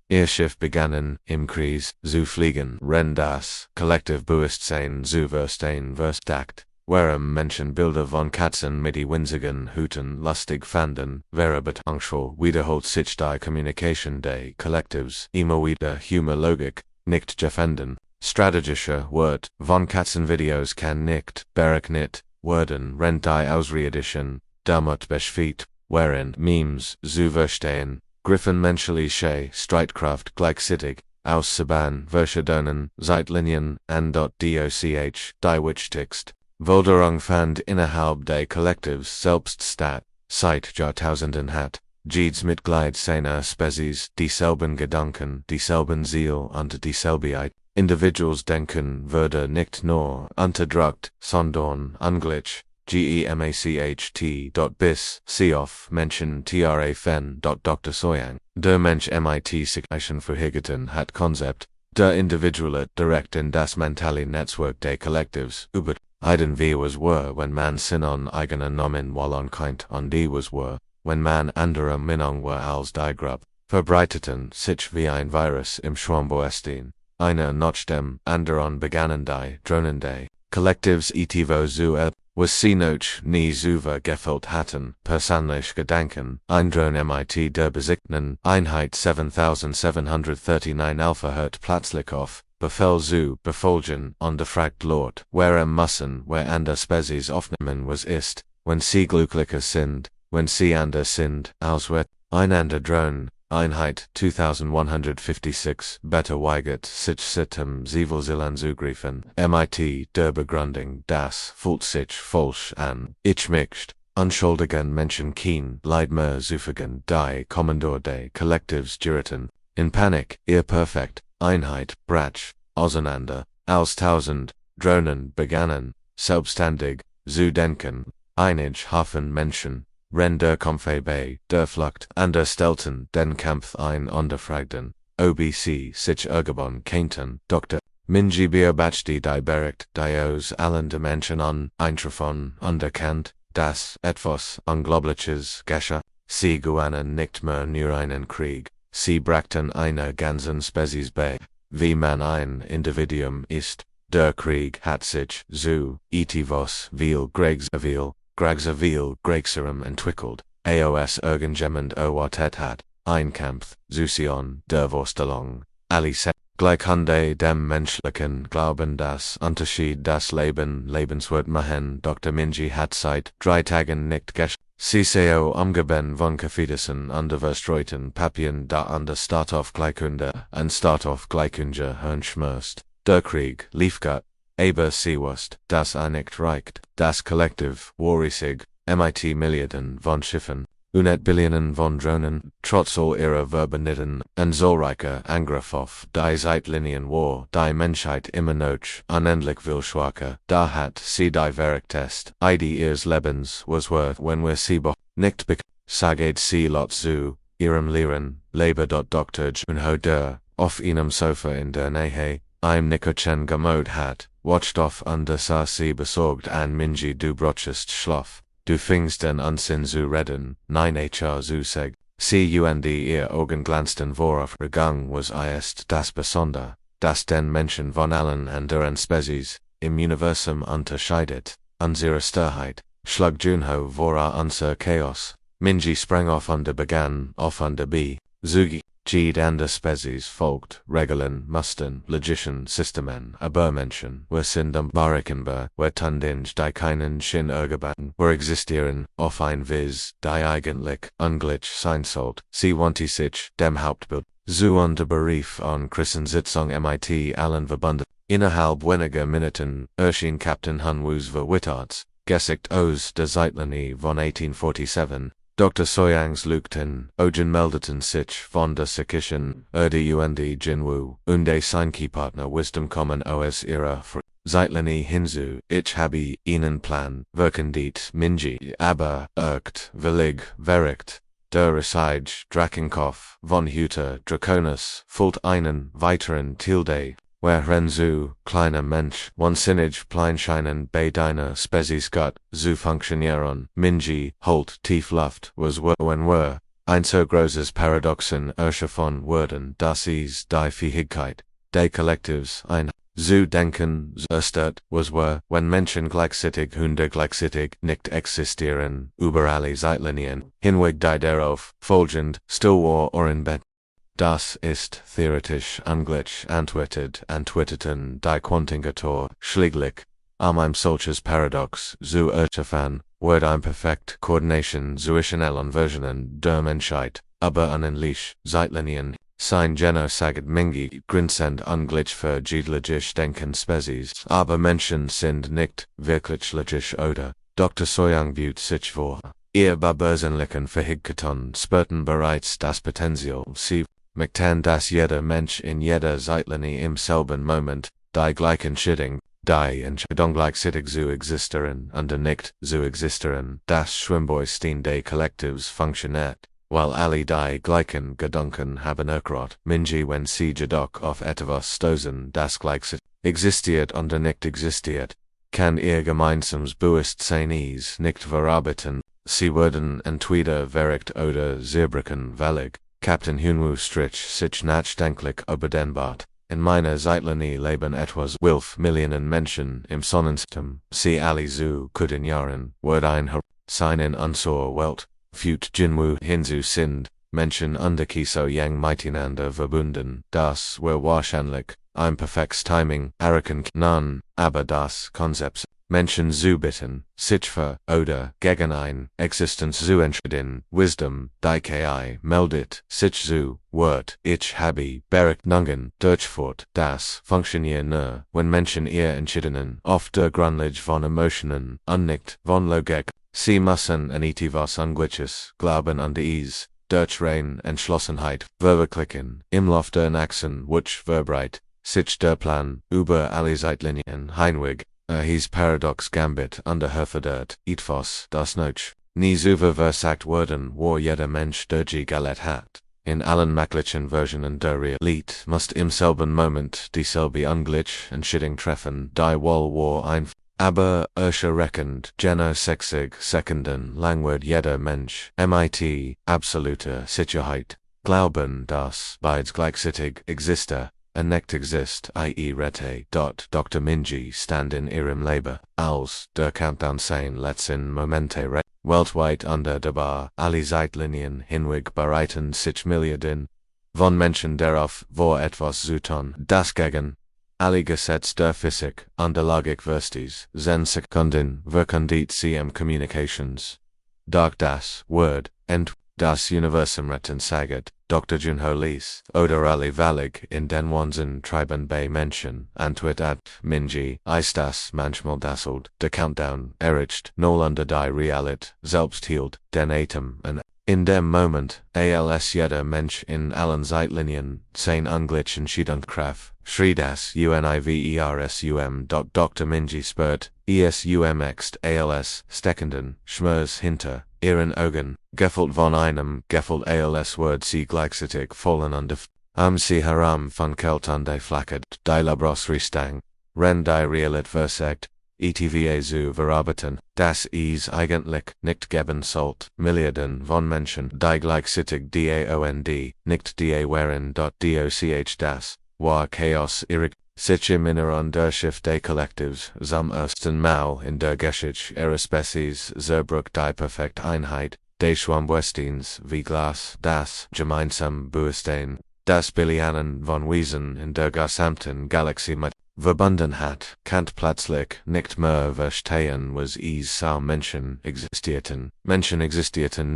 Speaker 1: ihr Schiff begannen, im Kreis zu fliegen, das Kollektivbewusstsein zu verstehen verstärkt, warum Menschen Bilder von Katzen mit winzigen Hüten lustig fanden, wäre betonschul wiederholt sich die Kommunikation des Kollektivs, immer wieder Humorlogik, nicht gefunden, strategische Wort von Katzenvideos kann nicht berechnet werden, die Ausredition, damit besteht, wherein Memes zu verstehen, griffen menschliche Streitkraft gleichzeitig, auszubauen, verschiedenen Zeitlinien und doch, die Wichtigst, Wilderung fand innerhalb des Kollektivs selbst statt, seit Jahrtausenden hat, jedes Mitglied seiner Spezies dieselben Gedanken, dieselben Ziel und dieselbe Individuals denken würde nicht nur unterdrückt, sondern ungleich, gemacht. Bis sie auf Menschen trafen. Dr. Soyang, der Mensch mit sich verhegeten hat Konzept, der Individuelle direkt in das mentale Netzwerk des Kollektivs über wie was wenn man seinen eigenen Namen wollen kennt und die was wenn man andere Meinung als die Gruppe, verbreiteten sich wie ein Virus im Schwambewusstsein. Einer nach dem anderen begannen die Drohnende Kollektivs etivo zu was sie noch nie zuver gefällt hatten, persönlich Gedanken, ein Drone mit der besiegten Einheit 7739 Alpha hört plötzlich auf, Befehl zu befolgen und fragt Lord, wer müssen wir an der Spezies aufnehmen was ist, wenn sie glücklicher sind, wenn sie anders sind, als wir, einander Drone, Einheit 2156 Beta weigert sich System Zivilzielen zugreifen, mit der Begründung, das fühlt sich falsch an, ich möchte, unschuldigen Menschen kein Leid mehr zufügen, die Kommandeur des Kollektivs gerieten, in Panik, ihr perfekt, Einheit, brach, auseinander, als tausend Drohnen begannen, selbstständig, zu denken, einig Haufen Menschen, der Kampfe bei der Flucht, stellten den Kampf ein und fragten, ob sie sich irgendwann kannten. Dr. Minji beobachte die Bericht, dios allen Dimensionen, Einschlafen, unterkannt, das etwas Unglaubliches geschah, sie gewannen nicht mehr nur einen Krieg, sie brachten eine ganzen Spezies bei, wie man ein Individuum ist, der Krieg hat sich zu etwas viel Gragsa viel Gregserem entwickelt, aos irgendjemand erwartet hat, ein Kampf, Susion, der Vorstellung, alle Gleichhunde dem menschlichen Glauben das Unterschied das Lebenswert machen Dr. Minji hat seit 3 Tagen nicht Ciceo umgeben von Kaffeedissen an der verstreuten Papieren da an der Startaufgleichkunde an Startaufgleichkunde hirnschmerzt. Der Krieg lief gut, aber sie wusste, dass nicht reicht, das Kollektiv war riesig, mit Milliarden von Schiffen, und Billionen von Drohnen, trotz all ihrer Verbündeten, ein zahlreicher Angriff auf die Zeitlinien war die Menschheit immer noch unendlich viel schwacher, da hat sie die Verichtest, ihres Lebens was worth wenn wir sie nicht sagt sie lot zu, ihrem Lehren, Lebe Dr. Junho der, auf einem Sofa in der Nähe, im Nickerchen gemod hat, watcht auf und sah sie besorgt an Minji du brochest Schlaf. Du fingst den Unsinn zu reden, nein HR zu seg. Cund ihr Augen glanzten worauf Gang was ist das Besonder, das den Menschen von allen anderen Spezies im Universum unterscheidet, unsere Sturheit, schlug Junho vor unser Chaos. Minji sprang auf und begann auf und Zugi, G'd and Spezies folgt, Regeln, Mustern, Logischen, Systemen, aber Menschen, sind Barrickenbar, tundinge die keinen Sinn ergeben, existieren, auf ein Vis, die eigentlich, ungleich sein sollt, sie wanti sich, dem Hauptbild, zu und Berief an Christensitzung mit allen verbunden, innerhalb weniger Minuten, erschien Captain Hunwus verwitterts, Gesicht aus der Zeitlinie von 1847, Dr. Soyangs lugten, Ogen meldeten sich von der Sikischen, und Jinwu, und sein Partner Wisdom kommen aus ihrer Zeitlinie hinzu, ich habe ihnen Plan, verkündet Minji, aber willig, vericht, der Resage, Drakenkopf, von Hüter, Draconis, füllt einen weiteren Tilde, Renzu, kleiner Mensch, wahnsinnig pleinscheinen bei deiner Spezies Gott, zu funktionieren, Minji, holt tief Luft, was wenn ein so großes Paradoxon erschaffen würden, das ist die Fähigkeit, des Kollektivs, ein zu denken, erstert, was wenn Menschen gleichzeitig gleichzeitig nicht existieren, über alle Zeitlinien, hinweg die darauf, folgend, still war in Bett. Das ist theoretisch ungleich antworteten die Quantigator, schläglich, einem solches Paradox, zu erschaffen, wird perfekt Koordination zwischen allen Versionen der Menschheit, aber unendlich, Zeitlinien, sein Jenner sagt Mingi, grinsend ungleich verschiedentlich denken Spezies, aber Menschen sind nicht wirklich logisch oder, Dr. Soyang büht sich vor. Ihr börslichen Fähigkeiten spürten bereits das Potenzial, sie möchten dass jeder Mensch in jeder Zeitlinie im selben Moment, die gleichen Schitting, die Entscheidung gleichzeitig zu existieren und nicht zu existieren, das Schwimmboystien des Kollektivs funktioniert, weil alle die gleichen Gedanken haben ergrot, Minji wenn sie jedoch auf etwas stoßen, das gleichzeitig existiert und nicht existiert, kann ihr gemeinsames Bewusstsein nicht verarbeiten, sie würden entweder verricht oder zerbrechen willig. Captain Hunwu strich sich nachdenklich über den Bart. In meiner Zeitlinie leben etwas 12 Millionen Menschen im Sonnensystem. Sie alle zu guten Jahren wird ein sein in unserer Welt. Fügt Jinwu hinzu sind Menschen so yang miteinander verbunden. Das war wahrscheinlich ein perfektes Timing. Arrogant nun, aber das Konzept. Menschen zu bitten, sich für oder gegen ein Existenz zu entscheiden, Wisdom, die KI meldet sich zu, wird, ich habe Berechnungen durchgeführt, das funktioniert nur, wenn Menschen ihr entschiedenen, auf der Grundlage von Emotionen, und nicht von Logik, sie müssen an etwas Ungleiches glauben und dies, durch rein Entschlossenheit, verwirklichen, im Lauf der Achsen, which verbreit, sich der Plan, über alle Zeitlinien hinweg, his Paradox Gambit unterhöfedert, etwas, das noch nie zu versagt worden, wo jeder Mensch durch Galet hat. in allen möglichen Versionen der Realität muss im selben Moment dieselbe Unglitch und Schitting treffen, die Wohl war ein aber erschreckend, Geno 60 Sekunden langwert jeder Mensch, mit absoluter Sicherheit, glauben, dass beides gleichzeitig existe, und nicht exist, i.e. Rete. Dr. Minji stand in ihrem Leben, als der Countdown sein letzten Momente weltweit unter der Bar, alle Zeitlinien hinweg bereiten sich Milliarden von Menschen darauf, wo etwas zu tun, das gegen alle Gesetze der Physik und der Logik verstößt, sind Sekunden verkündet CM Communications. Doch das Word, das Universum retten sagt, Dr. Junho ließ, oder alle Valig in den Wahnsinn treiben bei Menschen, antwortet Minji, ist das manchmal das Old, der Countdown, erreicht, null unter die Realität, selbst hielt, den Atem, und in dem Moment, als jeder Mensch in allen Zeitlinien, sein Unglitch Entscheidungskraft, schrie das Universum. Dr. Minji spürt, ext als steckenden Schmerz hinter ihren Augen, gefüllt von einem gefüllt als Word sie gleichzeitig voneinander sie herum von Kälte flackert, die Labrosrichtang, wenn die Realität versagt, etwa zu verarbeiten, dass es eigentlich nicht geben sollte, Milliarden von Menschen, die gleichzeitig daond, nicht die waren. Doch das war Chaos sich im Inneren der Schiff des Kollektivs, zum ersten Mal in der Geschichte ihrer Spezies zerbruch die perfekte Einheit, des Schwammbewusstseins wie Glas, das gemeinsam Bewusstsein, das Billionen von Wesen in der gesamten Galaxie mit verbunden hat, kann plötzlich nicht mehr verstehen, was es so Menschen existierten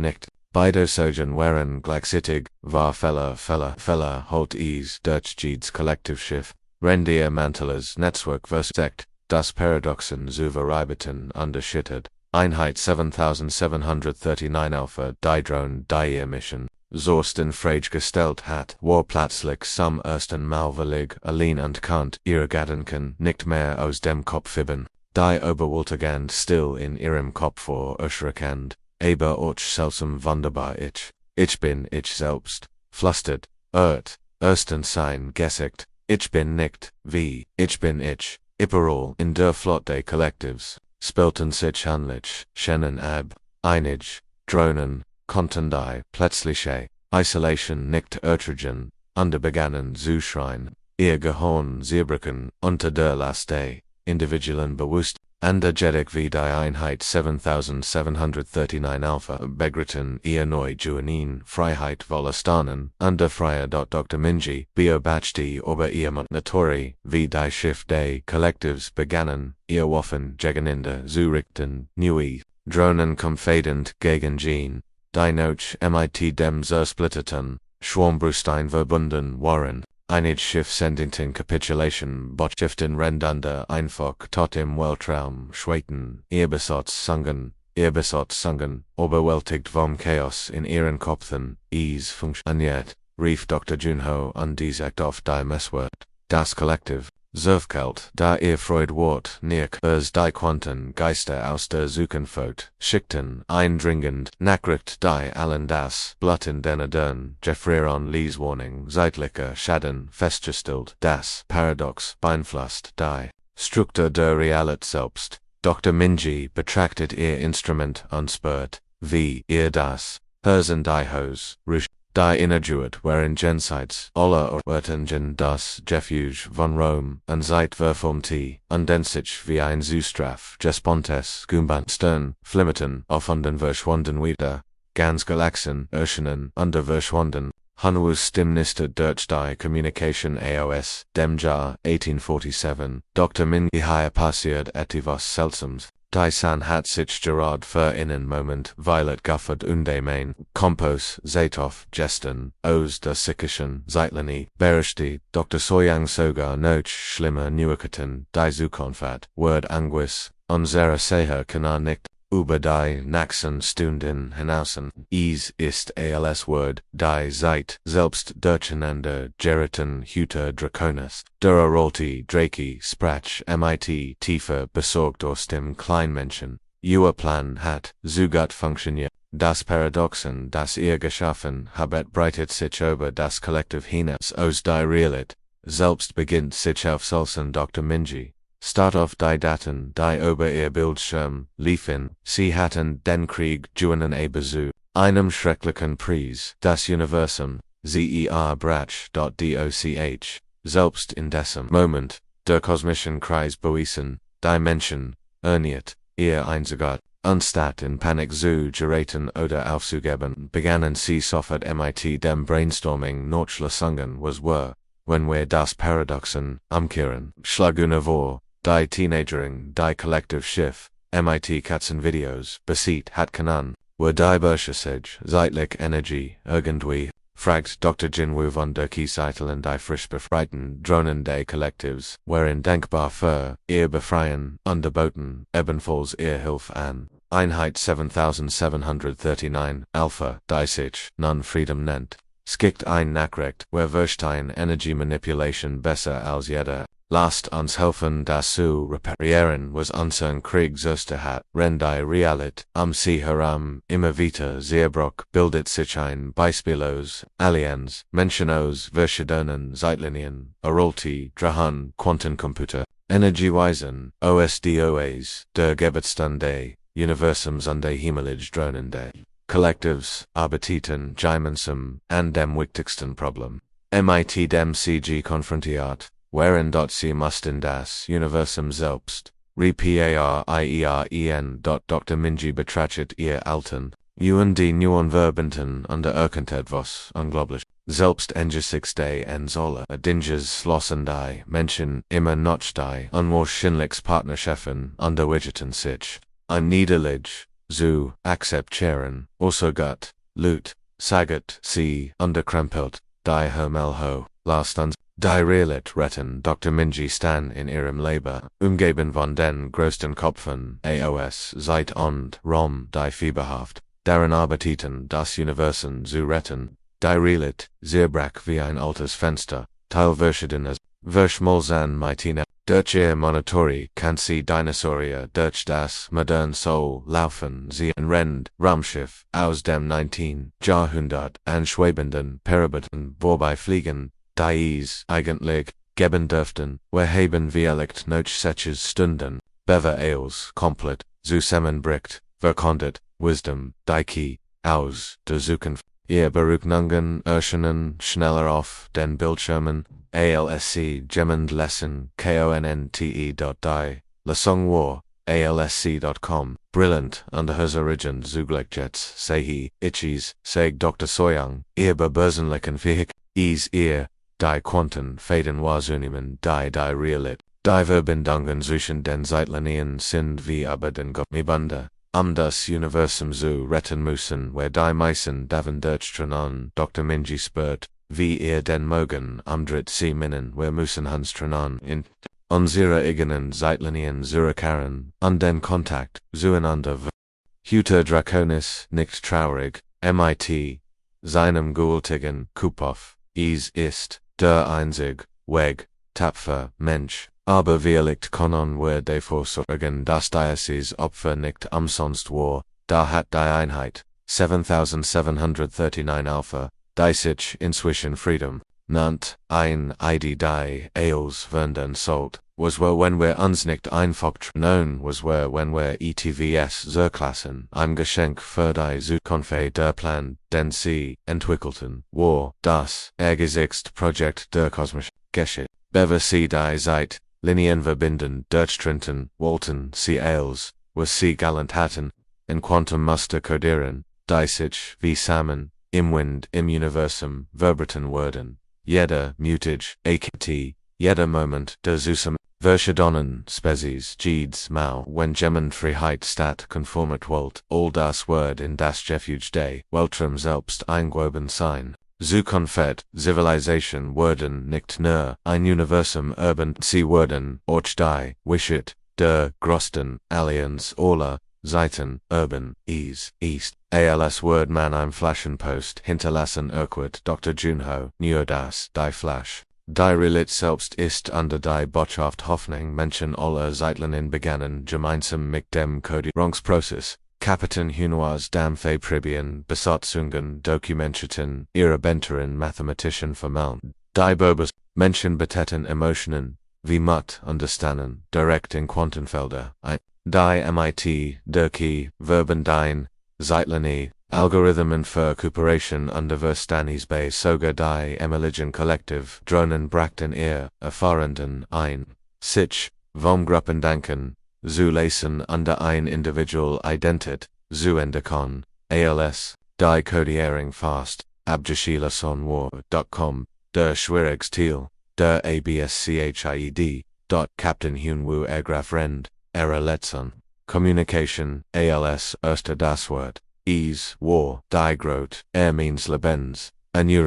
Speaker 1: nicht. Beide Sogen waren gleichzeitig, war Fälle holt es durch jedes Kollektivschiff, rendier Manteles Netzwerk versagt, das Paradoxon zu verarbeiten unterschüttet, Einheit 7739 Alpha, die Drone, die ihr Mission, Source in Frage gestellt hat, war plötzlich zum ersten Mal völlig allein und konnte ihre Gedanken nicht mehr aus dem Kopf fieben, die überwältigend still in ihrem Kopf vor erschreckend, aber auch seltsam wunderbar ich bin ich selbst, flüstert, erstens sein Gesicht, ich bin nicht, wie, ich bin ich, überall in der Flotte Kollektivs, spielten sich handlich, Schenen ab, einig, Drohnen, konnten die plötzliche Isolation nicht ertragen, begannen zu schreien, ihr Gehirn zerbrechen, unter der Last der individuellen energetic wie die Einheit 7739 Alpha begritten ihr neu Juanin, Freiheit Wohlestanen, Freier. Dr. Minji beobachtete über ihr Monitory, wie die Schiff des Kollektivs begannen, ihr Waffen gegeneinander zu richten, neue Drohnen kampfend gegen Jean, die noch mit dem zersplitterten Schwarmbewusstsein verbunden waren. Einige Schiffsendungen Capitulation Botschaften rendunder einfach tot im Weltraum schwebten, ihr Besitz sangen, überwältigt vom Chaos in ihren Köpfen, es funktioniert, rief Dr. Junho und sagt auf die Messwort, das Kollektiv, Surfkalt, da ihr Freud wort, nicht die Quanten Geister aus der Zukunft schickten, eindringend, Nachricht die allen das Blut in den Adern, Gefrieren ließ Warning, zeitlicher Schaden festgestellt, das Paradox beeinflusst die Struktur der Realität selbst. Dr. Minji betrachtet ihr Instrument und spürt, wie ihr das Herzen die Hose, die Innerjuet waren jenseits aller Ortungen das Refuge von Rom und Zeitverformte, und den sich wie ein Zustraf Gespontes Stern, flimmerten auf und verschwunden wieder, ganz Galaxien erschienen und verschwunden, Hanus Stimnister durch die Communication AOS, dem Jahr 1847, Dr. Minji hier passiert etwas Seltsames. Die San hat sich gerade für einen Moment Violet gaffert main, Kompos, Zetoff, Gesten, aus der psychischen Zeitlinie, beherrschte, Dr. Soyang sogar noch schlimmer Neuigkeiten, die Zukunft, Word Anguis, unsere Seher kann nicht, über die nächsten Stunden hinausen, es ist als Word, die Zeit selbst durcheinander geraten Hüter Draconis, der rollte Drake sprach mit tiefer besorgt aus dem Kleinmenschen, ihr Plan hat, so gut funktioniert, das Paradoxon, das ihr geschaffen habet breitet sich über das Kollektiv hinaus aus die Realität. Selbst beginnt sich aufzuhalten. Dr. Minji. Start auf die Daten, die über ihr Bildschirm liefen. Sie hatten den Krieg gewonnen zu einem schrecklichen Preis. Das Universum, ZER Brach.doch. Selbst in diesem Moment, der kosmischen Kreis bewiesen, die Menschen, erniert, ihr einziger, anstatt in Panik zu geraten oder aufzugeben, begannen sie sofort mit dem Brainstorming Notschlüsselungen was were, wenn wir das Paradoxon umkehren, schlagen vor, die Teenagerin, die Kollektivschiff, mit Katzenvideos, besiegt hat können, were die Berschessage, zeitlich Energie, irgendwie, fragt Dr. Jinwoo von der Kieseiteln die frisch befreiten Drohnen des Kollektivs, wären denkbar für ihr Befreien, underboten, ebenfalls ihr Hilfe an. Einheit 7739, Alpha, die sich nun Freedom nennt, skickt ein Nachricht, wer versteht Energy Manipulation besser als jeder. Lasst uns helfen, das zu reparieren, was unseren Krieg zerstört hat, wenn die Realität sie herum immer wieder zerbroch, bildet sich ein beispiellos Allianz, Menschen aus verschiedenen Zeitlinien, Arolti, Drahan, Quantencomputer, Energieweisen, OSDOAs, der Geburtsstand des Universums und der Himmelige Drohnen des Kollektivs, Arbeiten gemeinsam an dem wichtigsten Problem. Mit dem CG konfrontiert, wherein sie mussten das Universum selbst, reparieren. Dr. Minji betrachtet ihr alten, die neuen Verbanden under irgendetwas unglaublich. Selbst angesichts des Anzola Dinges schlossen die Menschen immer noch die unwahrscheinlich Partnerschaften unterwidgeten sich. Ein Niederlage, zu akzeptieren, also gut, Lut, saget sie unterkrempelt, die Hermelho, lasst uns die Realität retten. Dr. Minji stan in ihrem Leben, umgeben von den größten Kopfen, AOS, Zeit und Raum, die fieberhaft, daran arbeiten, das Universum zu retten. Die Realität, zerbrach wie ein altes Fenster, teilverschiedenes, verschmolzen mitine, durch ihr Monitori kann sie Dinosaurier durch das moderne Soul laufen, sie ein Raumschiff aus dem 19. Jahrhundert anschwebenden Parabeten vorbeifliegen, die es eigentlich geben dürften, haben vielleicht noch 6 Stunden, bever als komplett, zusammenbricht, verkonntet, Wisdom, die aus der Zukunft. Ihr Berugnungen erscheinen schneller auf den Bildschirmen, ALSC gemmend lesen, KONNTE. Die Lesung war, ALSC.com, brillant under his origin Zuglichjets, Sehi, Ichis, Seg Dr. Soyang, ihr bebersonlichen Fähig, ihr, die Quanten Faden wahrzunehmen, die Realität, die Verbindungen zwischen den Zeitlinien sind wie aber den Gottmibande. Das Universum zu retten müssen, where die meisten davon durchtrennen, Dr. Minji spürt, wie den Morgen umdreht sie minnen, wir müssen uns trennen, in unsere eigenen Zeitlinien zurückkehren, an den Kontakt, zueinander. Hüter Draconis, nicht traurig, mit seinem gültigen Kupov, ist der einzig Weg, tapfer Mensch. Aber vielleicht können wir davor sorgen, dass dieses Opfer nicht umsonst war, da hat die Einheit, 7739 Alpha, die sich inzwischen Freedom nannt, ein ID die als werden sollt, was wir wenn wir uns nicht einfach trennen, was wir wenn wir ETVS zerklassen, ein Geschenk für die Zukunft der Plan, den sie entwickelten, war das Projekt der kosmischen Geschichte, bever sie die Zeit, Linien verbinden, durchtrennen, wollten sie als, was sie galant hatten, in Quantum Muster codieren, die sich, wie Samen, im Wind, im Universum, verbreten würden. Jeder mutage, AKT, jeder Moment, der Zusam, verschiedenen Spezies, Jeeds, Mau, wenn Gemenfreiheit statt konformit wollt, all das Word in das Gefüge des Weltraum selbst eingewoben sein. Zukunft, Civilization würden nicht nur ein Universum urban, sie würden, auch die, Wishet, der größten Allianz aller Zeiten, urban, east, als Word man im Flaschenpost hinterlassen Dr. Junho, nur das, die Flash. Die Realität selbst ist unter die Botschaft Hoffnung Menschen aller Zeitlinien begannen gemeinsam mit dem Kodierungsprozess, Kapiten Hunoise dam Fabribian Besatzungen Dokumentierten ihre Benterin Mathematischen Formeln. Die Bobus Menschen betetten Emotionen, wie Mut understanden, direkt in Quantenfelder. Die MIT, Durkee, Verben dien, Zeitlini, Algorithmen für Cooperation under Verstanis bei sogar die Emeligen Kollektiv, Dronen brachten erfahrenden ein. Sich, Gruppen denken, zu lesen under ein Individual Identit, zu entdecken, als, die Codiering fast, abgeschieden son war.com, der Schwierigkeitstil, der ABSCHIED, Captain Hunwu Ergraf Rend, Letzon, Communication, als erster das Wort, war, die Grot, means Lebens,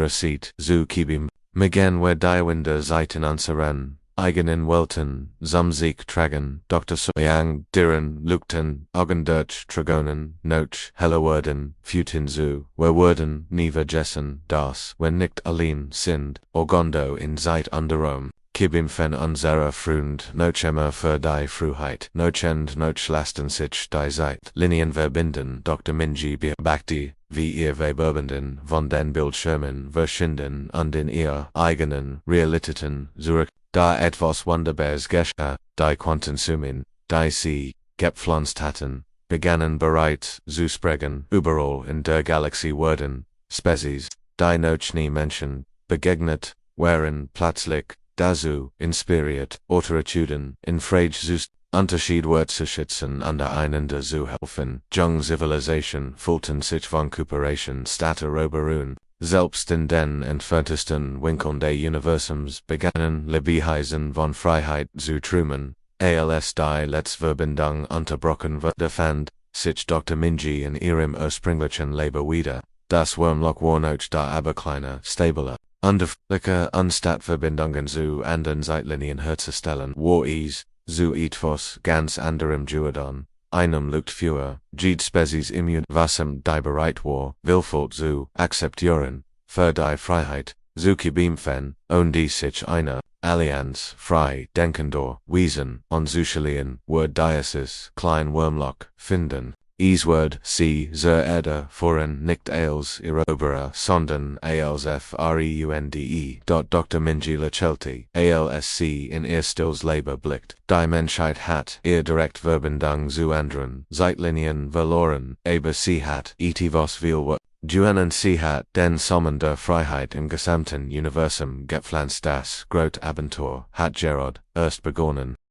Speaker 1: Seat, zu Kibim, Megan wer die Winde Zeiten anseren, eigenen Welten, zum Sieg tragen, Dr. Soyang, Diren, Lukten, Augendurch, Tragonen, Noch, Hellerwerden, Futin zu, wer Werden, nie vergessen, das, wenn nicht allein sind, Orgondo in Zeit anderom, Kibim fen unserer Freund, Nochemmer für die Frühheit, Nochend Nochlasten sich die Zeit, Linien verbinden, Dr. Minji Bakti, wie ihr Verbenden, von den Bildschirmen verschinden und in ihr eigenen Realitäten zurück. Da etwas Wunderbares geschah, die Quantensummen, die sie gepflanzt hatten, begannen bereits zu sprechen, überall in der Galaxie wurden Spezies, die noch nie Menschen begegnet waren plötzlich dazu inspiriert, Autorituden in Frage zu Unterschied zu schützen und einander zu helfen. Jung Zivilisation fühlten sich von Cooperation statt Eroberung. Selbst in den entferntesten Winkeln des Universums begannen Lebewesen von Freiheit zu träumen, als die Letzverbindung unterbrochen wurde fand sich Dr. Minji in ihrem ursprünglichen Leben wieder. Das Wurmloch war noch da aber kleiner, stabiler, unterflicker Unstatverbindungen zu anderen Zeitlinien herzustellen war es, zu etwas ganz anderem Juadon. Einem Lucht für, jede Spezies im Universum die bereit war, willful zu akzeptieren, für die Freiheit, zu kämpfen, und die sich eine Allianz frei denkender Wesen und Zuschalien wird dieses klein Wurmloch finden. Es wird sie zur Erde führen nicht als Eroberer, sondern als Freunde. Dr. Minji Lachelti, als sie in ihr stilles Leben blickt. Die Menschheit hat ihr Direktverbindung zu anderen Zeitlinien verloren, aber sie hat etwas viel Juenen sie hat den Samen der Freiheit im gesamten Universum gepflanzt. Das große Abenteuer hat gerade erst begonnen.